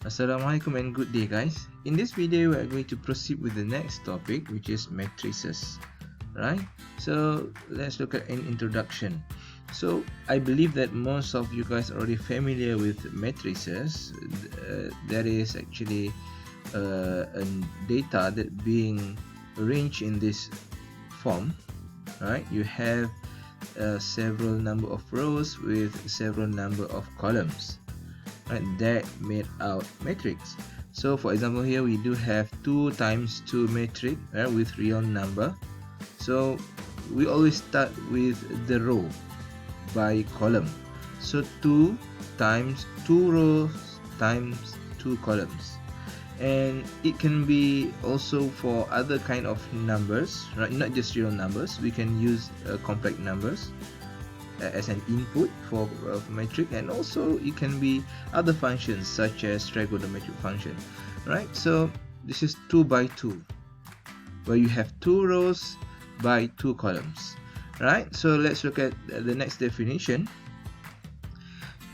Assalamualaikum and good day, guys. In this video we are going to proceed with the next topic, which is matrices, right? So let's look at an introduction. So I believe that most of you guys are already familiar with matrices. There is actually a data that being arranged in this form, right? You have several number of rows with several number of columns, right, that made out matrix. So for example, here we do have 2 times 2 matrix, right, with real number. So we always start with the row by column. So 2 times 2 rows times 2 columns. And it can be also for other kind of numbers, right? Not just real numbers. We can use complex numbers as an input for metric, and also it can be other functions such as trigonometric function, right? So this is 2 by 2, where you have 2 rows by 2 columns, right? So let's look at the next definition.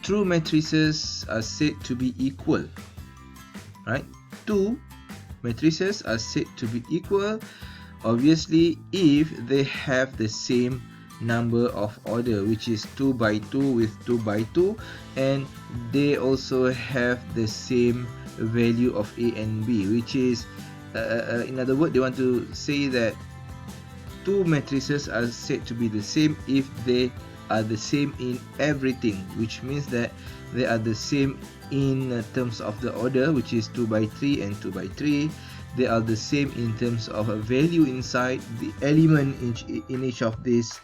True matrices are said to be equal, right? Two matrices are said to be equal, obviously, if they have the same number of order, which is 2 by 2 with 2 by 2, and they also have the same value of A and B, which is in other words, they want to say that two matrices are said to be the same if they are the same in everything, which means that they are the same in terms of the order, which is 2 by 3 and 2 by 3. They are the same in terms of a value inside the element in each of these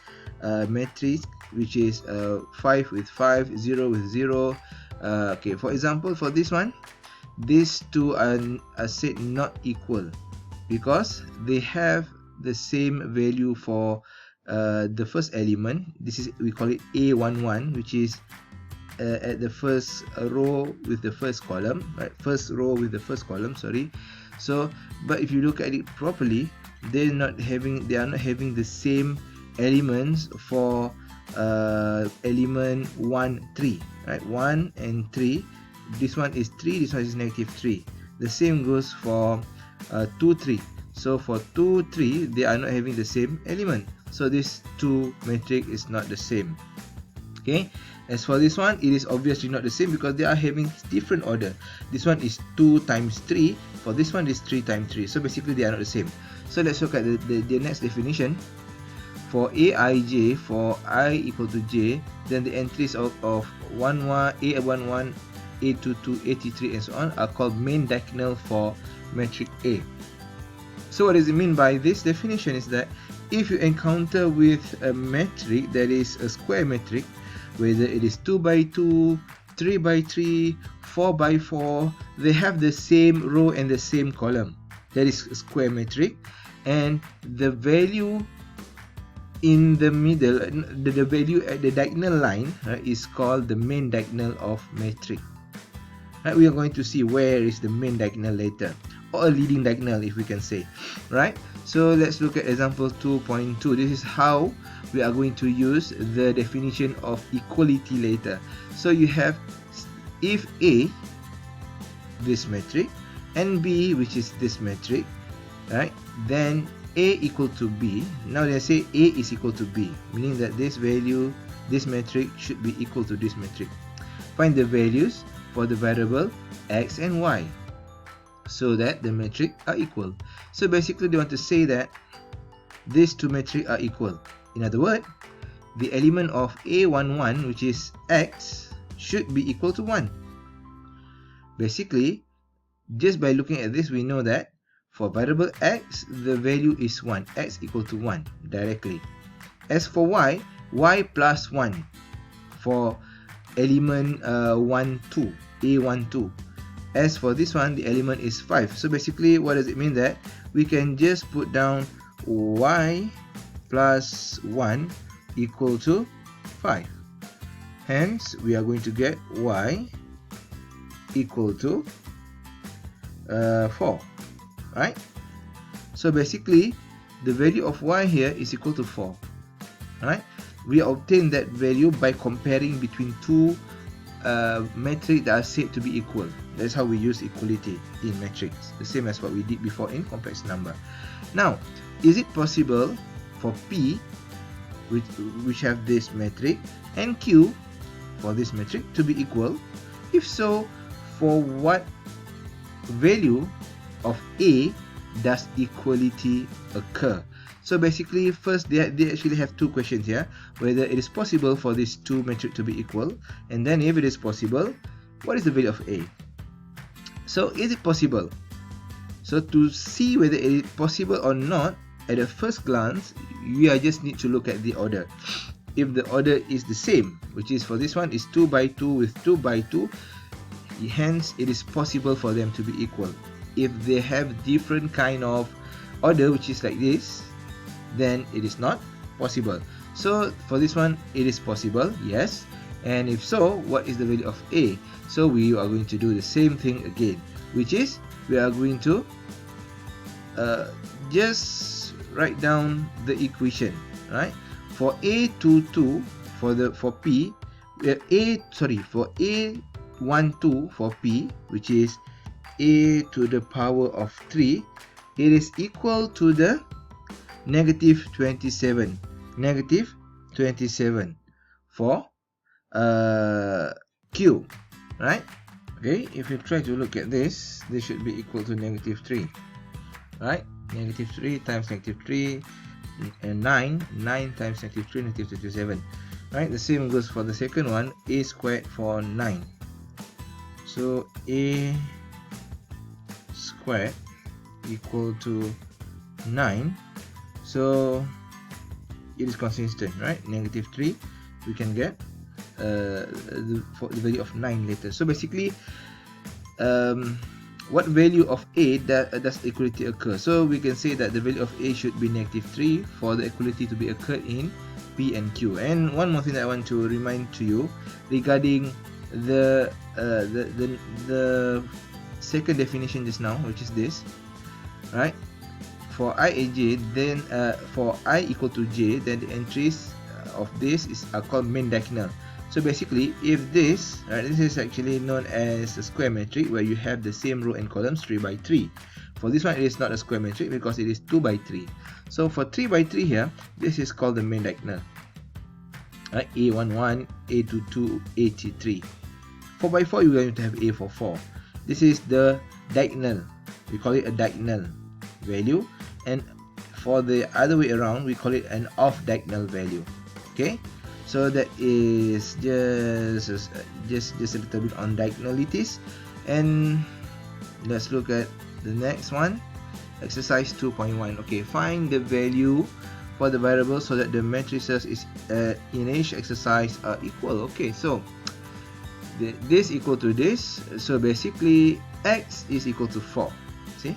matrix, which is 5 with 5, 0 with 0. Okay, for example, for this one, these two are said not equal because they have the same value for the first element. This is, we call it A11, which is at the first row with the first column, right? First row with the first column, sorry. So, but if you look at it properly, they are not having the same elements for element 1, 3, right? 1 and 3. This one is 3, this one is negative 3. The same goes for 2, 3. So for 2, 3, they are not having the same element. So this two matrix is not the same. Okay. As for this one, it is obviously not the same because they are having different order. This one is 2 times 3. For this one is 3 times 3. So basically they are not the same. So let's look at the next definition. For Aij, for I equal to j, then the entries of A11, A22, A33 and so on are called main diagonal for matrix A. So what does it mean by this definition is that if you encounter with a matrix that is a square matrix, whether it is 2 by 2, 3 by 3, 4 by 4, they have the same row and the same column. That is a square matrix, and the value in the middle, the value at the diagonal line, right, is called the main diagonal of matrix. Right, we are going to see where is the main diagonal later, or a leading diagonal if we can say, right? So let's look at example 2.2. This is how we are going to use the definition of equality later. So you have, if A, this metric, and B, which is this metric, right, then A equal to B. Now they say A is equal to B, meaning that this value, this metric should be equal to this metric. Find the values for the variable x and y so that the metric are equal. So basically they want to say that these two metrics are equal. In other words, the element of A11, which is x, should be equal to 1. Basically, just by looking at this, we know that for variable x, the value is 1. X equal to 1 directly. As for y, y plus 1 for element 1, 2, A12. As for this one, the element is 5. So basically, what does it mean? That we can just put down y plus 1 equal to 5. Hence, we are going to get y equal to 4, right? So basically, the value of y here is equal to 4, right? We obtain that value by comparing between two metrics that are said to be equal. That's how we use equality in matrix, the same as what we did before in complex number. Now, is it possible for P, which have this metric, and Q for this metric to be equal? If so, for what value of A does equality occur? So basically, first they actually have two questions here, whether it is possible for these two metrics to be equal, and then if it is possible, what is the value of A? So is it possible? So to see whether it is possible or not, at a first glance, we just need to look at the order. If the order is the same, which is for this one is 2 by 2 with 2 by 2, hence it is possible for them to be equal. If they have different kind of order, which is like this, then it is not possible. So for this one, it is possible, yes. And if so, what is the value of A? So we are going to do the same thing again, which is we are going to just write down the equation, right? For A22 for P, for A12 for P, which is A to the power of 3, it is equal to the negative 27 for Q, right? Okay, if you try to look at this, this should be equal to negative 3, right? Negative 3 times negative 3 and 9 times negative 3, negative 27, right? The same goes for the second one, A squared for 9. So A squared equal to 9. So it is consistent, right? Negative 3, we can get the value of 9 later. So basically, what value of A does equality occur? So we can say that the value of A should be negative 3 for the equality to be occurred in P and Q. And one more thing that I want to remind to you regarding the second definition just now, which is this, right? For I and j, then for I equal to j, then the entries of this are called main diagonal. So basically, if this, right, this is actually known as a square metric where you have the same row and columns 3 by 3. For this one, it is not a square metric because it is 2 by 3. So for 3 by 3 here, this is called the main diagonal, right? A11, A22, A23. 4 by 4, you are going to have A for 4. This is the diagonal. We call it a diagonal value, and for the other way around, we call it an off diagonal value. Okay, so that is just a little bit on diagonalities. And let's look at the next one, exercise 2.1. okay, find the value for the variable so that the matrices is in each exercise are equal. Okay, so this equal to this, so basically x is equal to 4, see,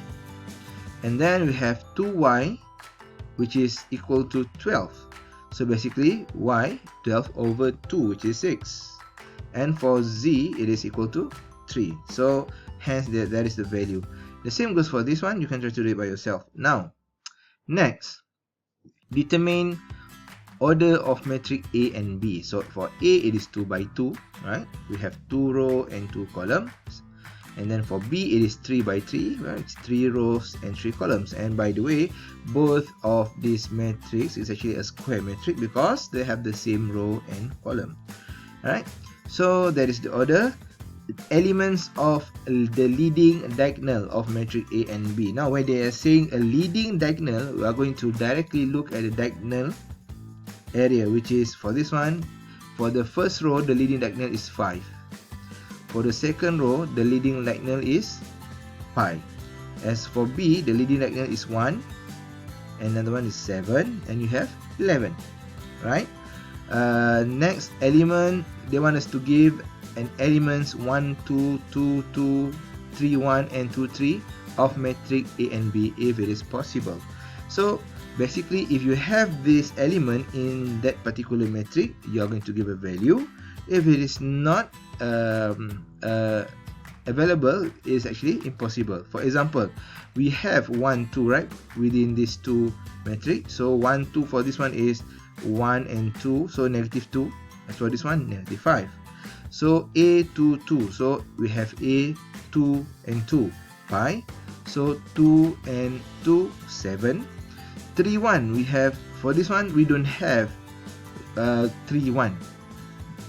and then we have 2y, which is equal to 12. So basically y 12 over 2, which is 6, and for z it is equal to 3. So hence that is the value. The same goes for this one. You can try to do it by yourself. Now next, determine order of matrix A and B. So for A, it is 2 by 2, right? We have 2 rows and 2 columns. And then for B, it is 3 by 3, right? It's 3 rows and 3 columns. And by the way, both of these matrices is actually a square matrix because they have the same row and column. Alright, so that is the order. Elements of the leading diagonal of matrix A and B. Now when they are saying a leading diagonal, we are going to directly look at the diagonal area, which is for this one, for the first row, the leading diagonal is 5. For the second row, the leading diagonal is pi. As for B, the leading diagonal is 1, and another one is 7, and you have 11, right? Next element, they want us to give an elements 1, 2, 2, 2, 3, 1, and 2, 3 of matrix A and B if it is possible. So basically, if you have this element in that particular matrix, you are going to give a value. If it is not available, it is actually impossible. For example, we have 1, 2, right, within these two matrix. So 1, 2 for this one is 1 and 2, so negative 2. As for this one, negative 5. So A 2 2, so we have A 2 and 2 pi, so 2 and 2 7. 3 1, we have, for this one we don't have 3 1,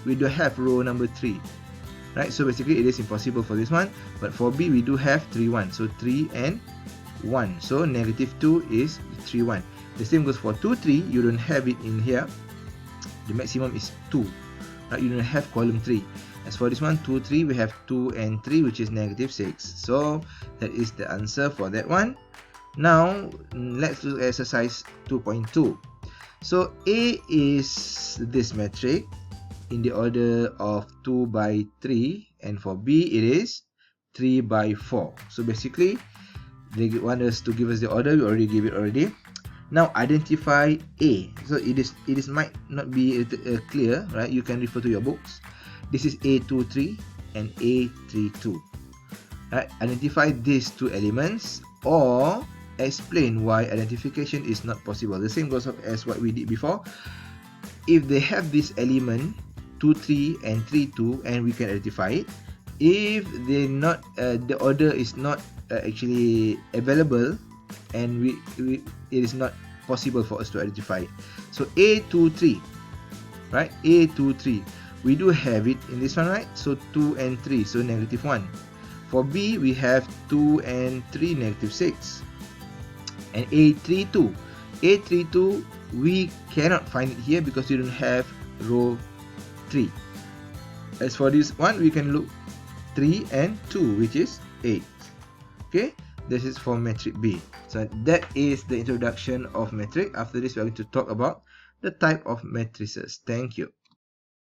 we don't have row number 3, right? So basically it is impossible for this one, but for B we do have 3 1, so 3 and 1, so negative 2 is 3 1. The same goes for 2 3, you don't have it in here, the maximum is 2, right? You don't have column 3. As for this one, 2 3, we have 2 and 3, which is negative 6. So that is the answer for that one. Now let's do exercise 2.2. So A is this metric in the order of 2 by 3, and for B it is 3 by 4. So basically they want us to give us the order, we already gave it already. Now identify A. So it is might not be clear, right? You can refer to your books. This is A23 and A32. Right? Identify these two elements or explain why identification is not possible. The same goes as what we did before. If they have this element 2 3 and 3 2, and we can identify it. If they not the order is not actually available, and it is not possible for us to identify it. So A23, right? A23, we do have it in this one, right? So 2 and 3, so negative 1. For B, we have 2 and 3, negative 6. And A32, A32, we cannot find it here because we don't have row 3. As for this one, we can look 3 and 2, which is 8. Okay, this is for metric B. So that is the introduction of metric. After this, we are going to talk about the type of matrices. Thank you.